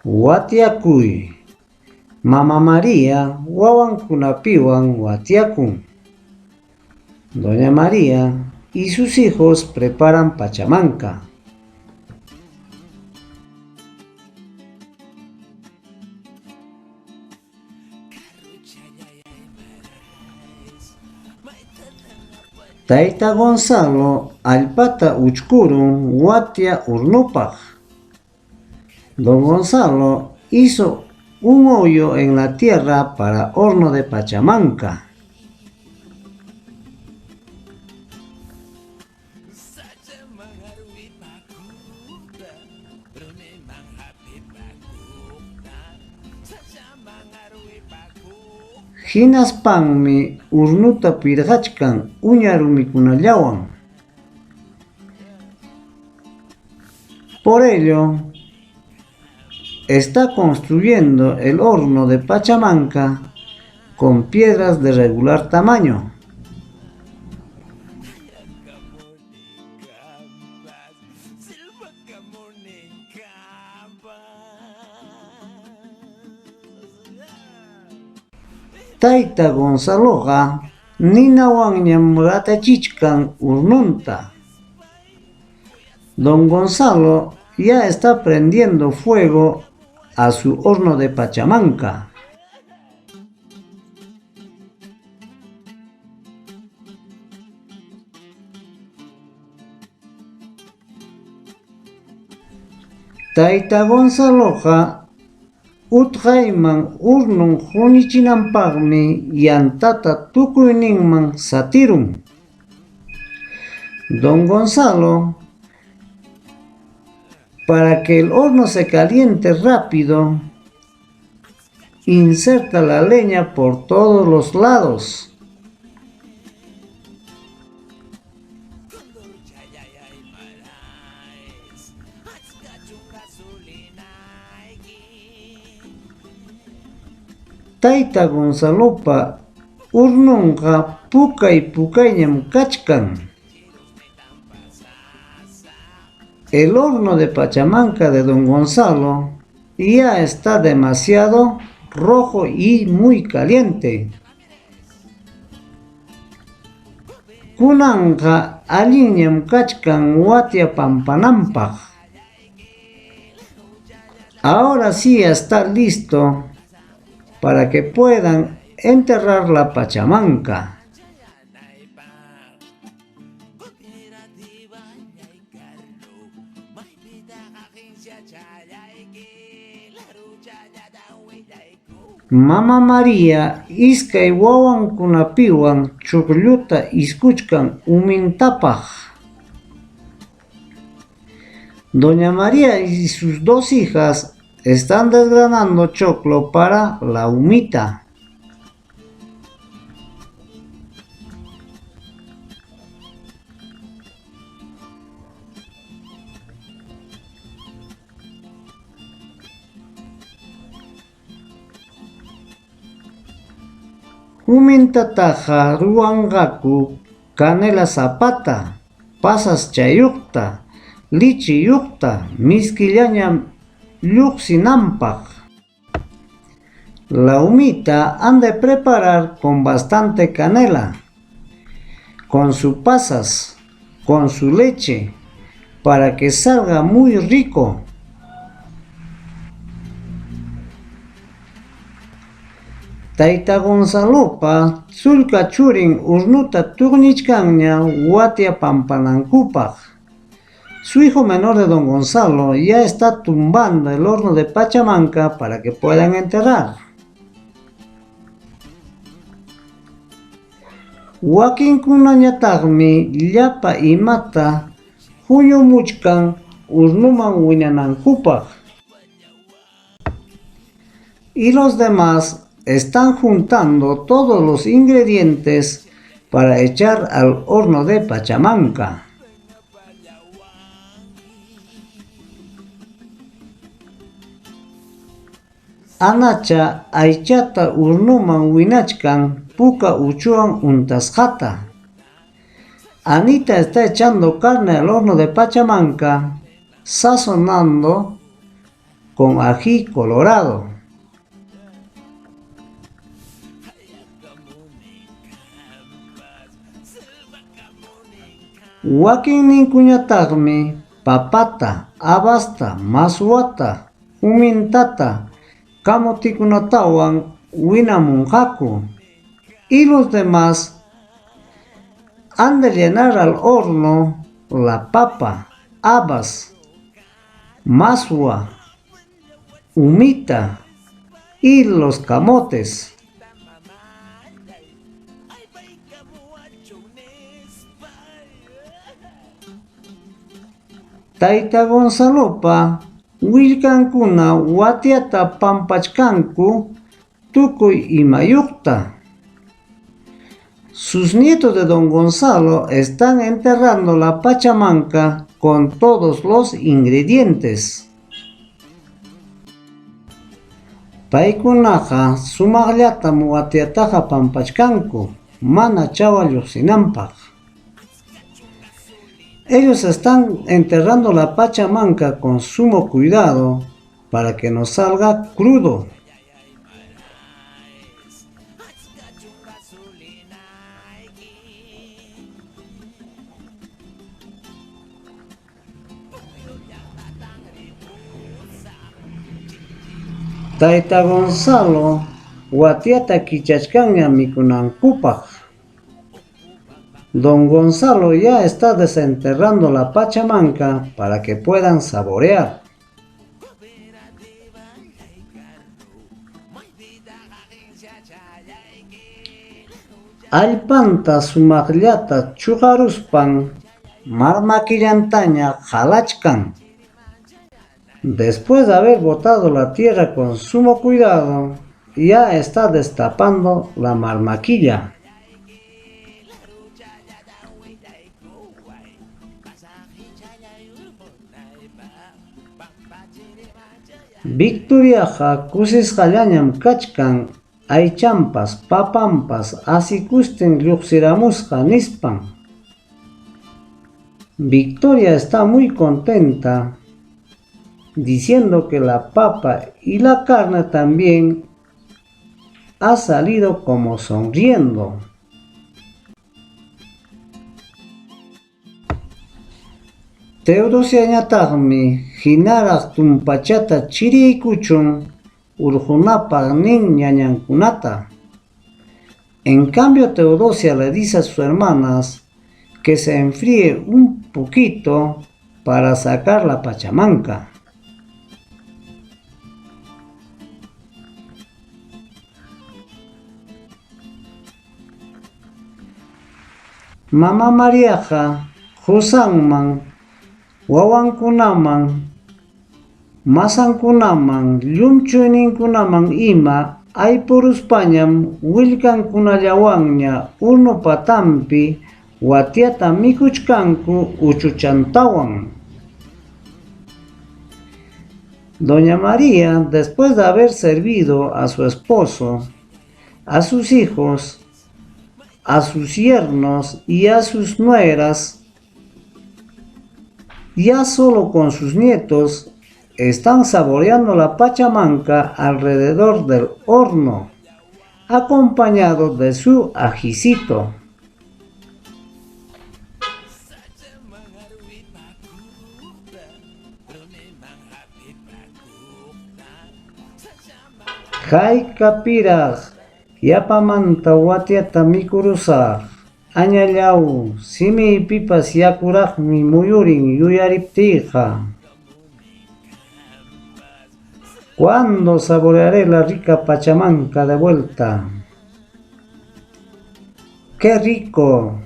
Watiakuy. Mama María wawankunapiwan watiakun. Doña María y sus hijos preparan pachamanca. Tayta Gonzalo allpata uchkurun watia urnupaq. Don Gonzalo hizo un hoyo en la tierra para horno de pachamanca. Hinaspanmi urnuta pirqachkan uñarumikunallawan. Por ello, está construyendo el horno de pachamanca con piedras de regular tamaño. Tayta Gonzaloqa ninawanñam ratachichkan urnunta. Don Gonzalo ya está prendiendo fuego a su horno de pachamanca. Tayta Gonzaloqa utqayman urnun hunichinanpaqmi yantata tukuyninman satirun. Don Gonzalo, para que el horno se caliente rápido, inserta la leña por todos los lados. Tayta Gonzalopa urnunqa pukayñam kachkan. El horno de pachamanca de Don Gonzalo ya está demasiado rojo y muy caliente. Kunanqa allinñam kachkan watia pampananpaq. Ahora sí está listo para que puedan enterrar la pachamanca. Mama María iskay wawankunapiwan chuqlluta iskuchkan umintapaq. Doña María y sus dos hijas están desgranando choclo para la humita. Humintataqa ruwanqaku canela zapata, pasas chayuqta, lichiyuqta, miskillaña lluqsinanpaq. La humita han de preparar con bastante canela, con sus pasas, con su leche, para que salga muy rico. Tayta Gonzalopa sulka churin urnuta turnichkanña watia pampanankupaq. Su hijo menor de Don Gonzalo ya está tumbando el horno de pachamanca para que puedan enterrar. Wakinkunañataqmi llapa imata huñumuchkan urnuman wiñanankupaq. Y los demás están juntando todos los ingredientes para echar al horno de pachamanca. Anacha aychata urnuman winachkan puka uchuwan untasqata. Anita está echando carne al horno de pachamanca, sazonando con ají colorado. Wakin ninkuñataqmi papata, habasta, masuwata, humintata, kamutikunatawan winamunqaku, y los demás han de llenar al horno la papa, habas, masua, humita y los camotes. Tayta Gonzalopa willkankuna watiata pampachkanku tukuy imayuqta. Sus nietos de don Gonzalo están enterrando la pachamanca con todos los ingredientes. Paykunaqa sumaqllatam watiataqa pampachkanku, mana chawa lluqsinanpaq. Ellos están enterrando la pachamanca con sumo cuidado para que no salga crudo. Tayta Gonzalo watiata kichachkanña mikunankupaq. Don Gonzalo ya está desenterrando la pachamanca para que puedan saborear. Allpanta sumaqllata chuqaruspan marmakillantaña qalachkan. Después de haber botado la tierra con sumo cuidado, ya está destapando la marmaquilla. Victoriaqa kusisqallañam kachkan aychampas, papampas asikusten lluqsiramusqa nispan. Victoria está muy contenta diciendo que la papa y la carne también ha salido como sonriendo. Teodosiañataqmi hinaraq tumpachata chiriykuchun urqunapaq nin ñañankunata. En cambio Teodosia le dice a sus hermanas que se enfríe un poquito para sacar la pachamanca. Mamá Mariaqa qusanman, wawankunaman, masankunaman, llumchuyninkunaman ima aypuruspañam willkankunallawanña unu patanpi watiata mikuchkanku uchuchantawan. Doña María, después de haber servido a su esposo, a sus hijos, a sus yernos y a sus nueras, ya solo con sus nietos, están saboreando la pachamanca alrededor del horno, acompañado de su ajicito. Hayk'apiraq yapamanta watiata mikurusaq, añallau simiypipas yakuraqmi muyurin yuyariptiyqa. ¿Cuándo saborearé la rica pachamanca de vuelta? ¡Qué rico!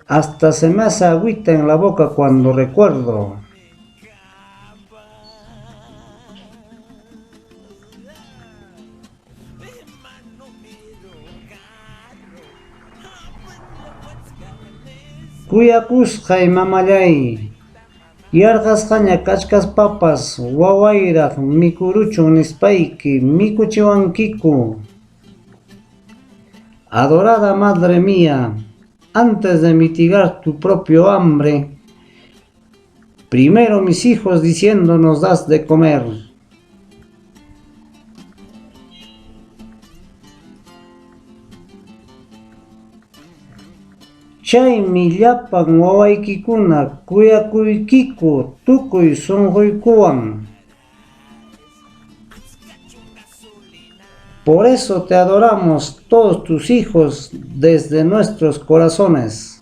Hasta se me hace agüita en la boca cuando recuerdo. Kuyakusqay mamallay, yarqasqaña kachkaspapas wawayraq mikuruchun nispayki mikuchiwankiku. Adorada madre mía, antes de mitigar tu propio hambre, primero mis hijos diciendo nos das de comer. Chaymi llapan wawaykikuna kuyakuykiku tukuy sunquykuwan. Por eso te adoramos todos tus hijos desde nuestros corazones.